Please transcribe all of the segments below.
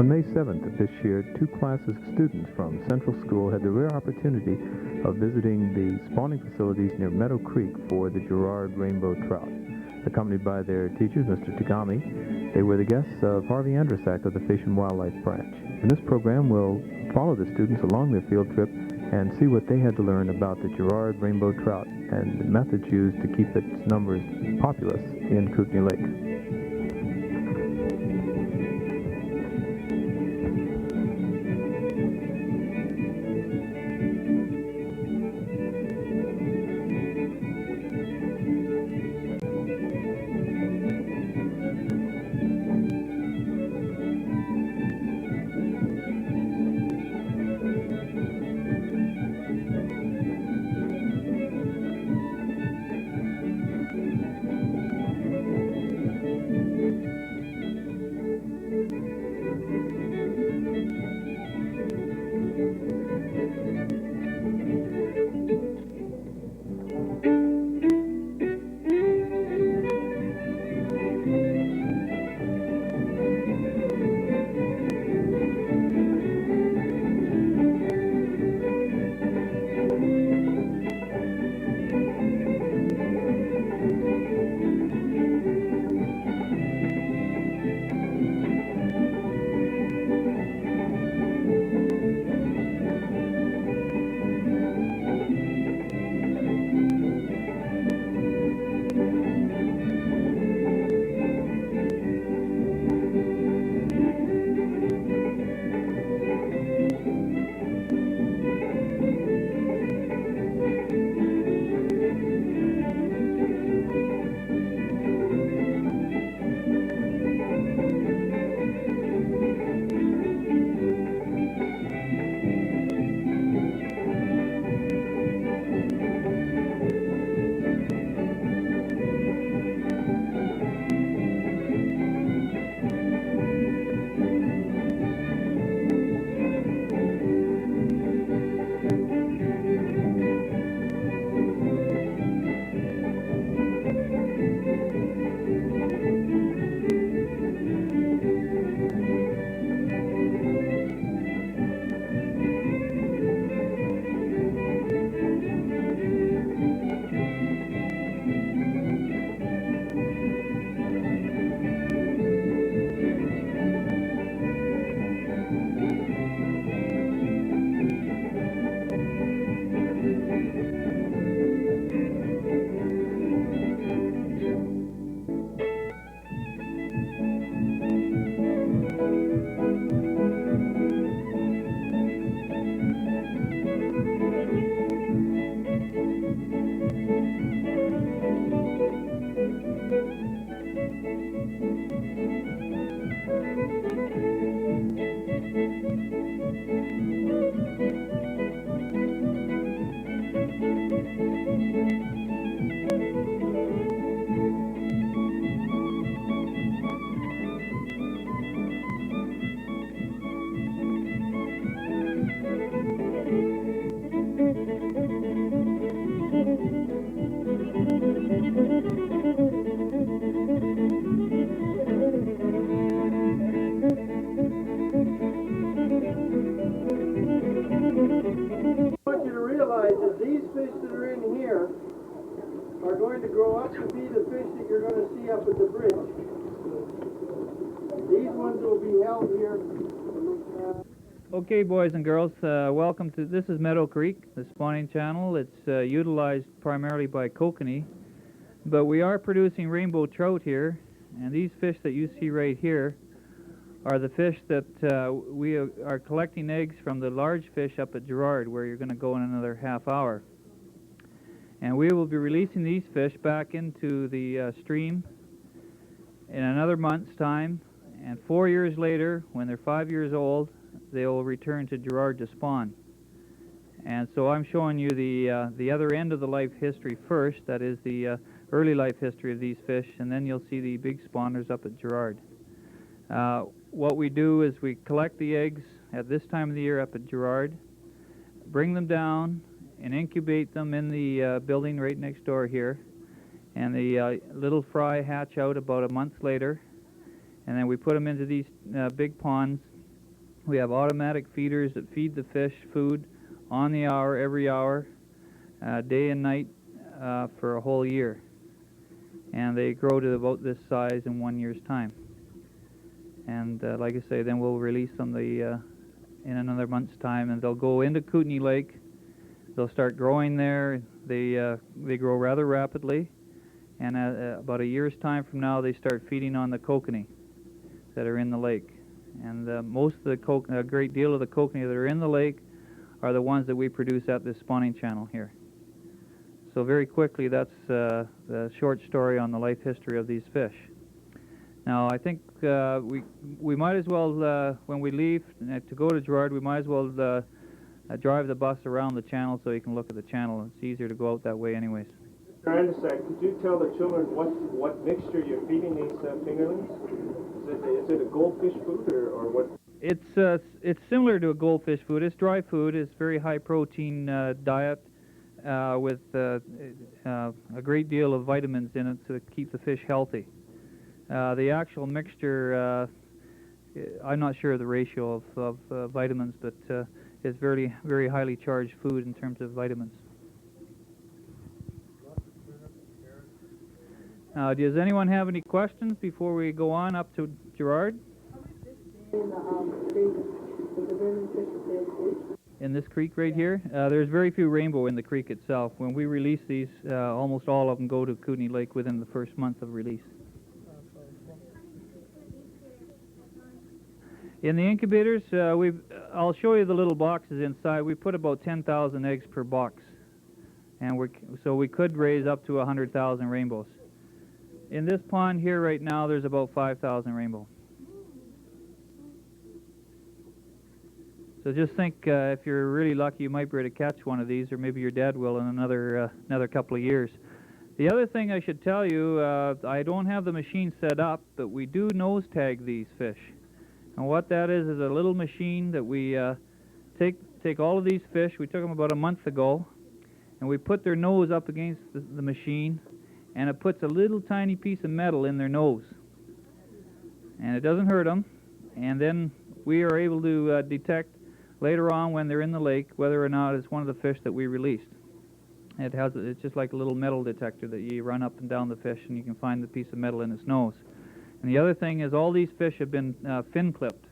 On May 7th of this year, two classes of students from Central School had the rare opportunity of visiting the spawning facilities near Meadow Creek for the Gerrard rainbow trout. Accompanied by their teachers, Mr. Tagami, they were the guests of Harvey Andrushack of the Fish and Wildlife Branch. In this program, we'll follow the students along their field trip and see what they had to learn about the Gerrard rainbow trout and the methods used to keep its numbers populous in Kootenay Lake. Are going to grow up to be the fish that you're going to see up at the bridge. These ones will be held here. Okay, boys and girls, welcome to, this is Meadow Creek, the spawning channel. It's utilized primarily by Kootenay, but we are producing rainbow trout here, and these fish that you see right here are the fish that we are collecting eggs from the large fish up at Gerrard, where you're going to go in another half hour. And we will be releasing these fish back into the stream in another month's time, and 4 years later, when they're 5 years old, they will return to Gerrard to spawn. And so I'm showing you the other end of the life history first, that is the early life history of these fish, and then you'll see the big spawners up at Gerrard. What we do is we collect the eggs at this time of the year up at Gerrard, bring them down, and incubate them in the building right next door here. And the little fry hatch out about a month later, and then we put them into these big ponds, We have automatic feeders that feed the fish food on the hour, every hour, day and night, for a whole year. And they grow to about this size in 1 year's time. And like I say, then we'll release them in another month's time, and they'll go into Kootenay Lake. They'll start growing there. They grow rather rapidly, and about a year's time from now, they start feeding on the kokanee that are in the lake. And most of the a great deal of the kokanee that are in the lake are the ones that we produce at this spawning channel here. So very quickly, that's the short story on the life history of these fish. Now, I think we might as well, when we leave to go to Gerrard, we might as well drive the bus around the channel so you can look at the channel. It's easier to go out that way anyways. Mr. Andrushack, could you tell the children what mixture you're feeding these fingerlings? Is it a goldfish food or what? It's similar to a goldfish food. It's dry food. It's very high protein diet with a great deal of vitamins in it to keep the fish healthy. The actual mixture, I'm not sure of the ratio of vitamins, but it's very, very highly charged food in terms of vitamins. Does anyone have any questions before we go on up to Gerrard? In this creek right here? There's very few rainbow in the creek itself. When we release these, almost all of them go to Kootenay Lake within the first month of release. In the incubators, I'll show you the little boxes inside. We put about 10,000 eggs per box, and so we could raise up to 100,000 rainbows. In this pond here right now, there's about 5,000 rainbow. So just think, if you're really lucky, you might be able to catch one of these, or maybe your dad will in another couple of years. The other thing I should tell you, I don't have the machine set up, but we do nose tag these fish. And what that is a little machine that we take all of these fish. We took them about a month ago, and we put their nose up against the machine, and it puts a little tiny piece of metal in their nose. And it doesn't hurt them. And then we are able to detect later on when they're in the lake whether or not it's one of the fish that we released. It's just like a little metal detector that you run up and down the fish, and you can find the piece of metal in its nose. And the other thing is all these fish have been fin clipped,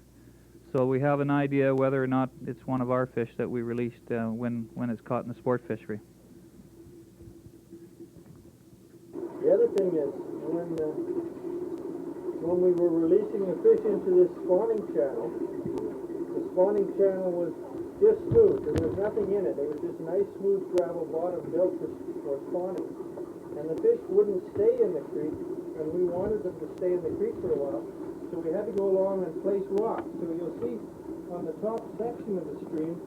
so we have an idea whether or not it's one of our fish that we released when it's caught in the sport fishery. The other thing is, when we were releasing the fish into this spawning channel, the spawning channel was just smooth. There was nothing in it. It was just nice, smooth gravel bottom built for spawning. And the fish wouldn't stay in the creek, and we wanted them to stay in the creek for a while, so we had to go along and place rocks. So you'll see on the top section of the stream,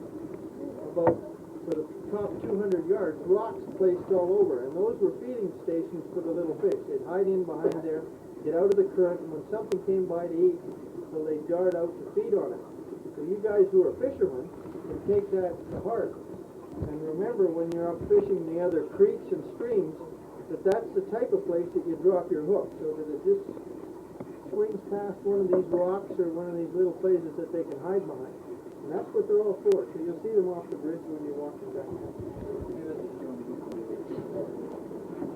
about for the top 200 yards, rocks placed all over, and those were feeding stations for the little fish. They'd hide in behind there, get out of the current, and when something came by to eat, so they'd dart out to feed on it. So you guys who are fishermen can take that to heart. And remember, when you're up fishing the other creeks and streams, that's the type of place that you drop your hook, so that it just swings past one of these rocks or one of these little places that they can hide behind. And that's what they're all for. So you'll see them off the bridge when you're walking back.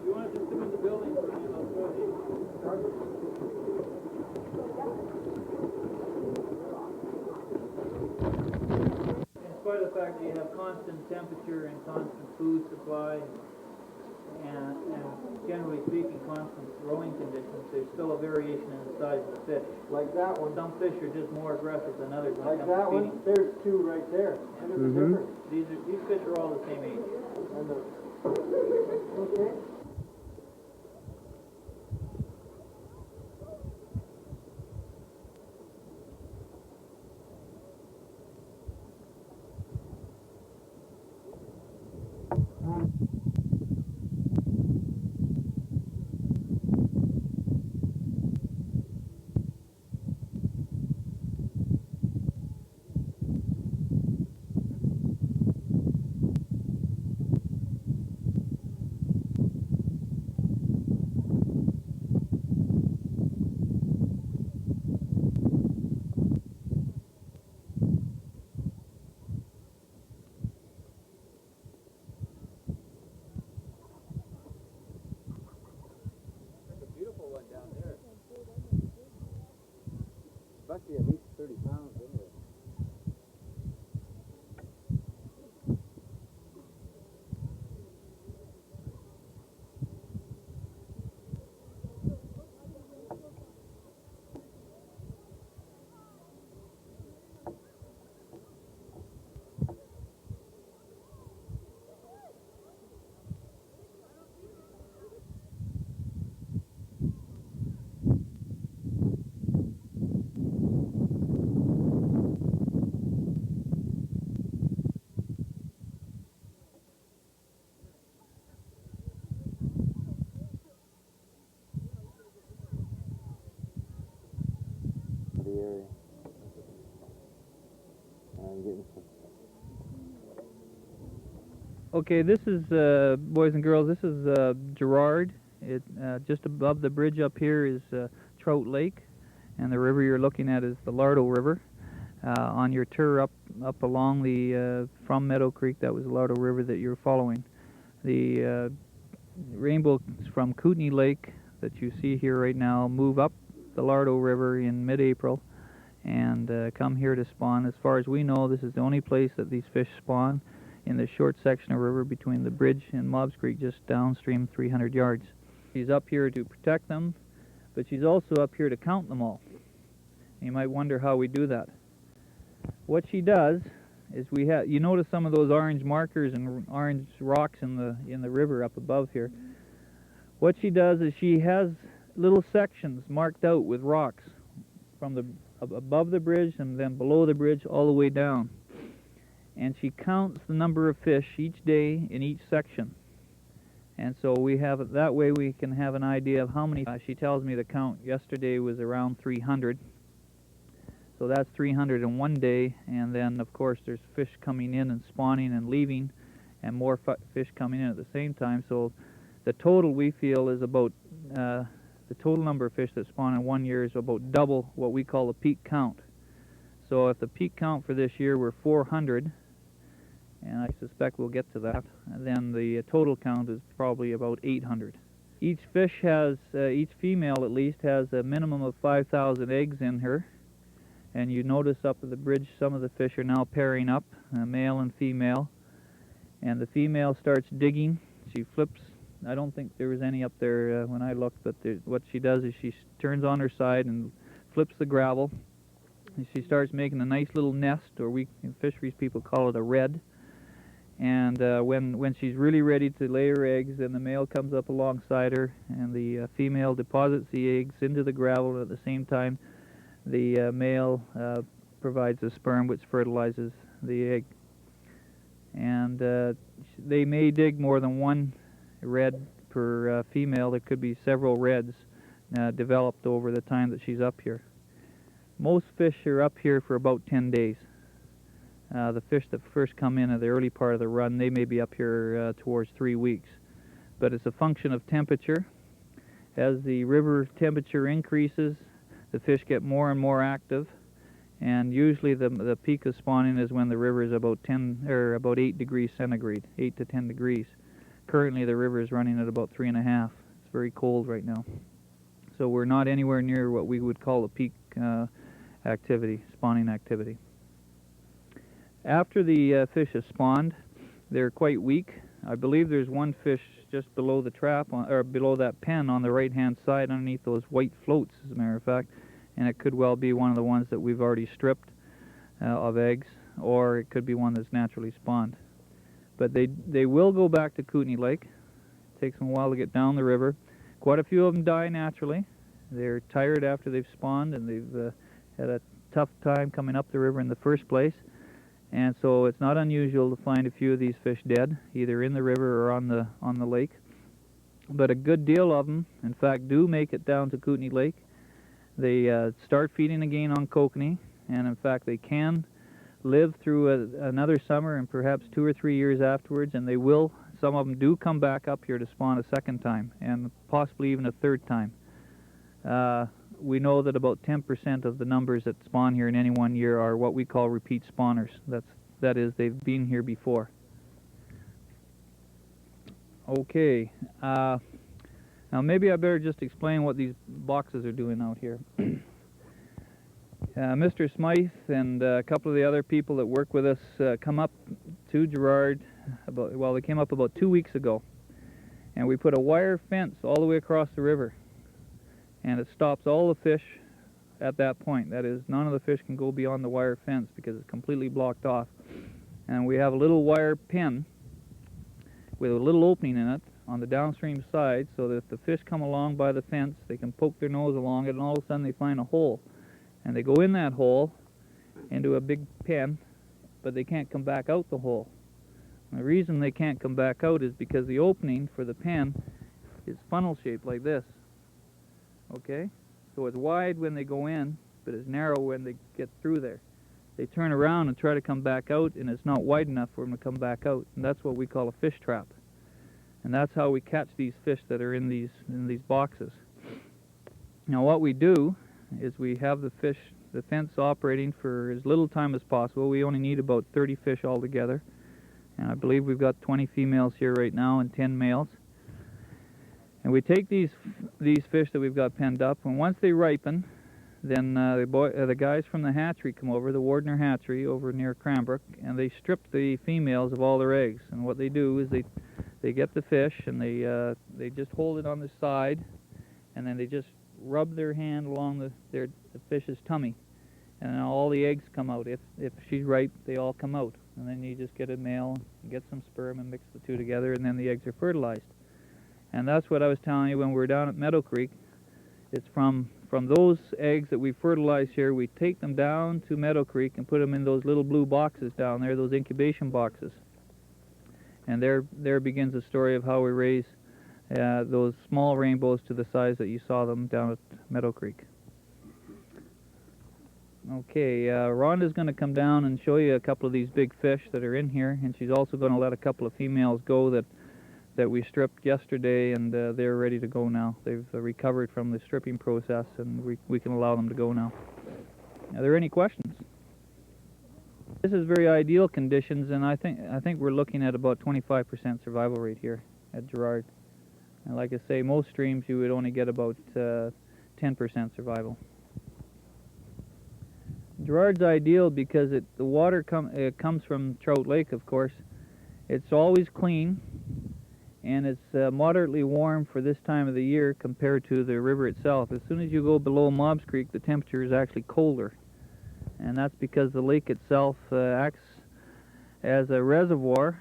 You want to come in the building? In spite of the fact that you have constant temperature and constant food supply, and generally speaking, constant growing conditions, there's still a variation in the size of the fish. Like that one. Some fish are just more aggressive than others when Like it comes that to one. feeding. There's two right there. Look at the difference. These fish are all the same age. And okay. Okay, this is, boys and girls, this is Gerrard. Just above the bridge up here is Trout Lake, and the river you're looking at is the Lardeau River. On your tour up along the, from Meadow Creek, that was the Lardeau River that you're following. The rainbows from Kootenay Lake that you see here right now move up the Lardeau River in mid-April and come here to spawn. As far as we know, this is the only place that these fish spawn, in the short section of river between the bridge and Mobbs Creek, just downstream 300 yards. She's up here to protect them, but she's also up here to count them all. You might wonder how we do that. What she does is you notice some of those orange markers and orange rocks in the river up above here. What she does is she has little sections marked out with rocks from above the bridge and then below the bridge all the way down. And she counts the number of fish each day in each section. And so we have it that way we can have an idea of how many. She tells me the count yesterday was around 300. So that's 300 in one day, and then of course there's fish coming in and spawning and leaving, and more fish coming in at the same time. So the total we feel is about, the total number of fish that spawn in 1 year is about double what we call a peak count. So if the peak count for this year were 400, and I suspect we'll get to that, then the total count is probably about 800. Each fish has, each female at least, has a minimum of 5,000 eggs in her. And you notice up at the bridge some of the fish are now pairing up, male and female. And the female starts digging. She flips. I don't think there was any up there when I looked, but what she does is she turns on her side and flips the gravel. And she starts making a nice little nest, or we in fisheries people call it a red. And when she's really ready to lay her eggs, then the male comes up alongside her, and the female deposits the eggs into the gravel, and at the same time the male provides the sperm which fertilizes the egg. And they may dig more than one red per female. There could be several reds developed over the time that she's up here. Most fish are up here for about 10 days. The fish that first come in at the early part of the run, they may be up here towards 3 weeks. But it's a function of temperature. As the river temperature increases, the fish get more and more active, and usually the peak of spawning is when the river is about 8 degrees centigrade, 8 to 10 degrees. Currently the river is running at about 3.5. It's very cold right now. So we're not anywhere near what we would call a peak activity, spawning activity. After the fish has spawned, they're quite weak. I believe there's one fish just below the trap, or below that pen on the right-hand side, underneath those white floats, as a matter of fact, and it could well be one of the ones that we've already stripped of eggs, or it could be one that's naturally spawned. But they will go back to Kootenay Lake. It takes them a while to get down the river. Quite a few of them die naturally. They're tired after they've spawned, and they've had a tough time coming up the river in the first place. And so it's not unusual to find a few of these fish dead, either in the river or on the lake. But a good deal of them, in fact, do make it down to Kootenay Lake. They start feeding again on kokanee, and in fact they can live through another summer and perhaps 2 or 3 years afterwards, and they will. Some of them do come back up here to spawn a second time, and possibly even a third time. We know that about 10% of the numbers that spawn here in any 1 year are what we call repeat spawners. That is, they've been here before. Okay, now maybe I better just explain what these boxes are doing out here. Mr. Smythe and a couple of the other people that work with us come up to Gerrard, they came up about 2 weeks ago, and we put a wire fence all the way across the river. And it stops all the fish at that point. That is, none of the fish can go beyond the wire fence because it's completely blocked off. And we have a little wire pen with a little opening in it on the downstream side, so that if the fish come along by the fence, they can poke their nose along it, and all of a sudden they find a hole. And they go in that hole into a big pen, but they can't come back out the hole. And the reason they can't come back out is because the opening for the pen is funnel shaped like this. Okay, so it's wide when they go in, but it's narrow when they get through there. they turn around and try to come back out, and it's not wide enough for them to come back out. And that's what we call a fish trap. And that's how we catch these fish that are in these boxes. Now what we do is we have the fence operating for as little time as possible. We only need about 30 fish altogether. And I believe we've got 20 females here right now and 10 males. And we take these fish that we've got penned up, and once they ripen, then the guys from the hatchery come over, the Wardner hatchery over near Cranbrook, and they strip the females of all their eggs. And what they do is they get the fish and they just hold it on the side, and then they just rub their hand along the fish's tummy, and then all the eggs come out. If she's ripe, they all come out, and then you just get a male, get some sperm, and mix the two together, and then the eggs are fertilized. And that's what I was telling you when we were down at Meadow Creek. It's from those eggs that we fertilize here, we take them down to Meadow Creek and put them in those little blue boxes down there, those incubation boxes. And there begins the story of how we raise those small rainbows to the size that you saw them down at Meadow Creek. Okay, Rhonda's going to come down and show you a couple of these big fish that are in here, and she's also going to let a couple of females go that we stripped yesterday, and they're ready to go now. They've recovered from the stripping process, and we can allow them to go now. Are there any questions? This is very ideal conditions, and I think we're looking at about 25% survival rate here at Gerrard. And like I say, most streams you would only get about 10% survival. Gerrard's ideal because the water comes from Trout Lake, of course. It's always clean, and it's moderately warm for this time of the year compared to the river itself. As soon as you go below Mobbs Creek, the temperature is actually colder, and that's because the lake itself acts as a reservoir,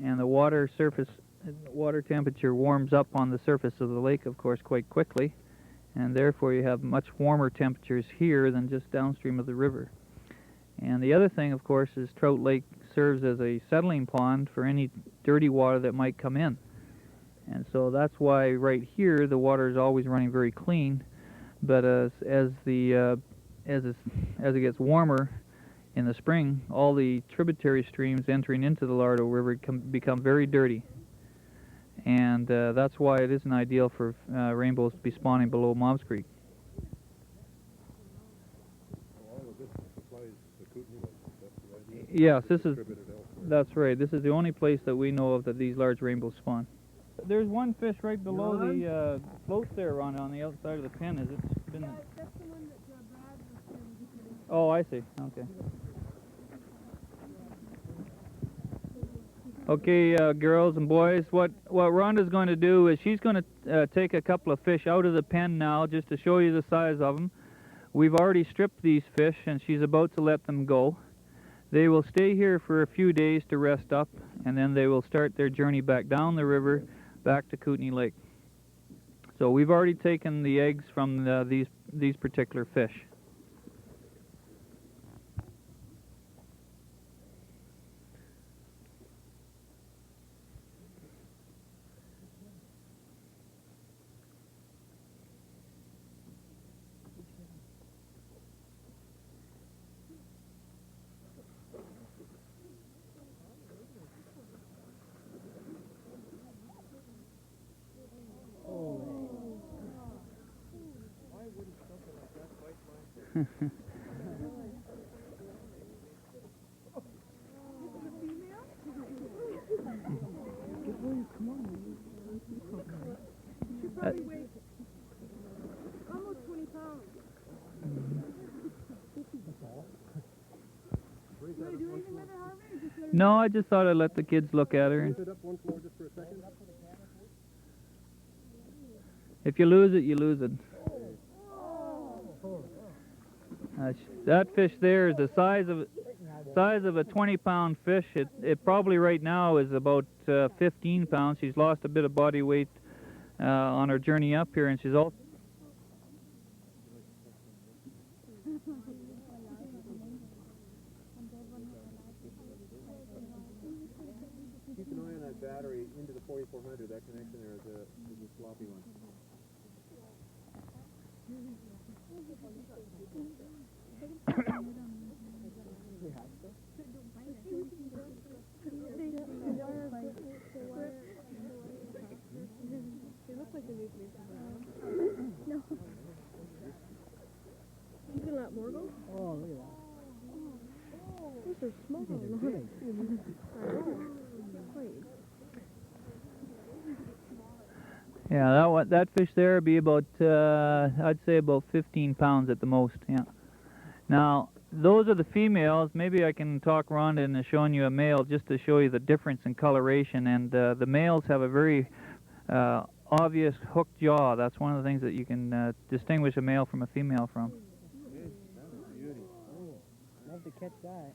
and the water temperature warms up on the surface of the lake, of course, quite quickly, and therefore you have much warmer temperatures here than just downstream of the river. And the other thing, of course, is Trout Lake serves as a settling pond for any dirty water that might come in. And so that's why right here the water is always running very clean, but as it gets warmer in the spring, all the tributary streams entering into the Lardeau River become very dirty. And that's why it isn't ideal for rainbows to be spawning below Mobbs Creek. Yes, that's right. This is the only place that we know of that these large rainbows spawn. There's one fish right below the float there, Rhonda, on the outside of the pen. Has it been? That's the one that Brad was doing. Oh, I see. Okay. Okay, girls and boys, what Rhonda's going to do is she's going to take a couple of fish out of the pen now just to show you the size of them. We've already stripped these fish, and she's about to let them go. They will stay here for a few days to rest up, and then they will start their journey back down the river, back to Kootenay Lake. So we've already taken the eggs from these particular fish. Probably weighs almost 20 pounds. You want to do anything with her, Harvey, or just let her? No, I just thought I'd let the kids look at her. Sit up once more just for a second. If you lose it, you lose it. That fish there is the size of a 20-pound fish. It probably right now is about 15 pounds. She's lost a bit of body weight on her journey up here, and she's also Keep an eye on that battery into the 4400. That connection there is a sloppy one. Yeah, that fish there would be about, I'd say about 15 pounds at the most, yeah. Now, those are the females. Maybe I can talk Rhonda into showing you a male just to show you the difference in coloration. And the males have a very obvious hooked jaw. That's one of the things that you can distinguish a male from a female from. Love to catch that.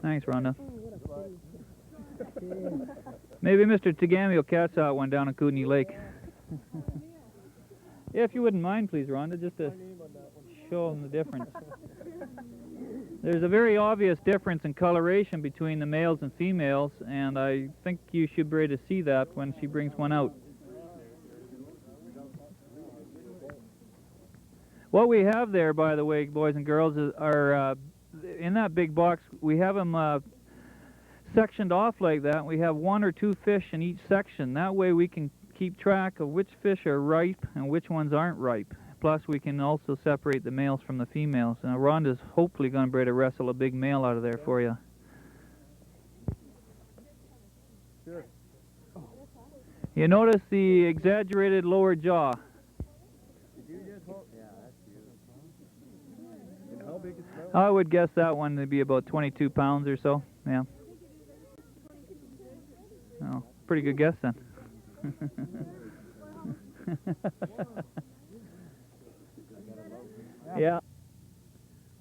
Thanks, Rhonda. Maybe Mr. Tagami will catch that one down at Kootenay Lake. Yeah, if you wouldn't mind, please, Rhonda, just to show them the difference. There's a very obvious difference in coloration between the males and females, and I think you should be able to see that when she brings one out. What we have there, by the way, boys and girls, are in that big box, we have them sectioned off like that. We have 1 or 2 fish in each section. That way we can keep track of which fish are ripe and which ones aren't ripe. Plus we can also separate the males from the females. Now Rhonda's hopefully going to be able to wrestle a big male out of there for you. Sure. You notice the exaggerated lower jaw. Did you just hold? Yeah, that's beautiful. And how big is that? I would guess that one to be about 22 pounds or so. Yeah. Oh, pretty good guess then. Yeah.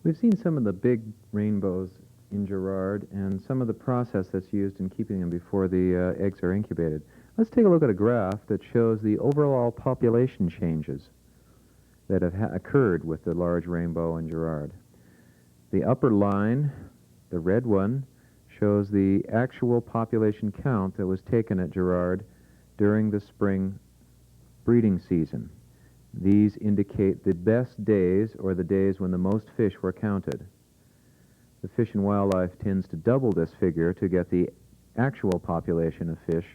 We've seen some of the big rainbows in Gerrard and some of the process that's used in keeping them before the eggs are incubated. Let's take a look at a graph that shows the overall population changes that have occurred with the large rainbow in Gerrard. The upper line, the red one, shows the actual population count that was taken at Gerrard during the spring breeding season. These indicate the best days, or the days when the most fish were counted. The Fish and Wildlife tends to double this figure to get the actual population of fish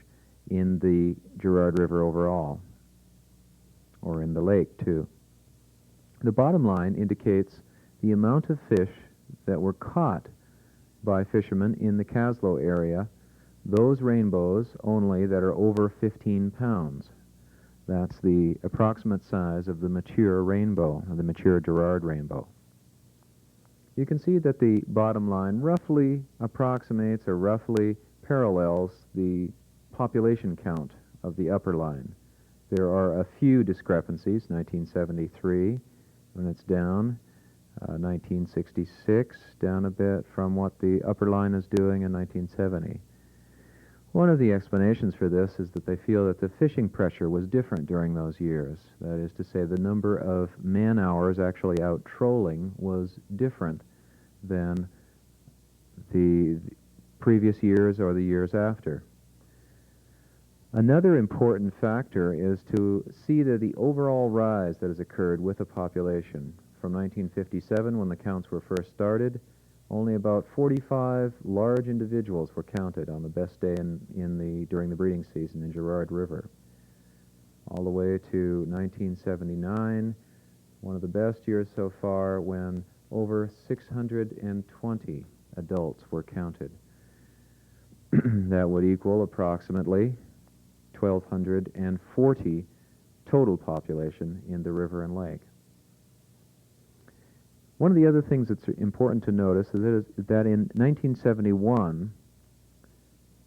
in the Gerrard River overall, or in the lake too. The bottom line indicates the amount of fish that were caught by fishermen in the Caslow area, those rainbows only that are over 15 pounds. That's the approximate size of the mature rainbow, or the mature Gerrard rainbow. You can see that the bottom line roughly approximates or roughly parallels the population count of the upper line. There are a few discrepancies, 1973 when it's down, 1966 down a bit from what the upper line is doing in 1970. One of the explanations for this is that they feel that the fishing pressure was different during those years. That is to say, the number of man-hours actually out trolling was different than the previous years or the years after. Another important factor is to see that the overall rise that has occurred with the population. From 1957, when the counts were first started, only about 45 large individuals were counted on the best day during the breeding season in Gerrard River. All the way to 1979, one of the best years so far, when over 620 adults were counted. That would equal approximately 1,240 total population in the river and lake. One of the other things that's important to notice is that in 1971,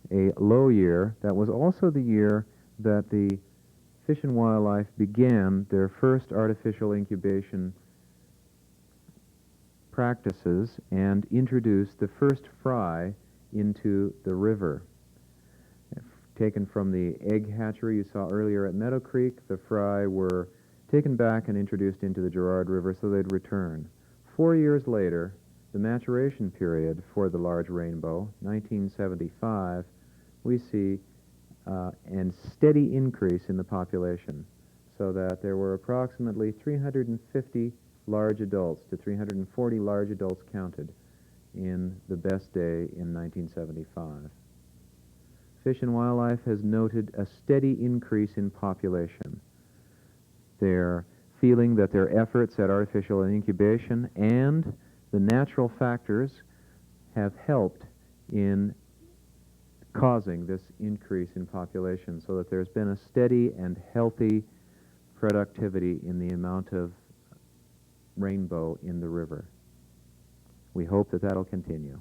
a low year, that was also the year that the Fish and Wildlife began their first artificial incubation practices and introduced the first fry into the river. Taken from the egg hatchery you saw earlier at Meadow Creek, the fry were taken back and introduced into the Gerrard River so they'd return. 4 years later, the maturation period for the large rainbow, 1975, we see a steady increase in the population, so that there were approximately 350 large adults to 340 large adults counted in the best day in 1975. Fish and Wildlife has noted a steady increase in population. They're feeling that their efforts at artificial incubation and the natural factors have helped in causing this increase in population, so that there's been a steady and healthy productivity in the amount of rainbow in the river. We hope that that'll continue.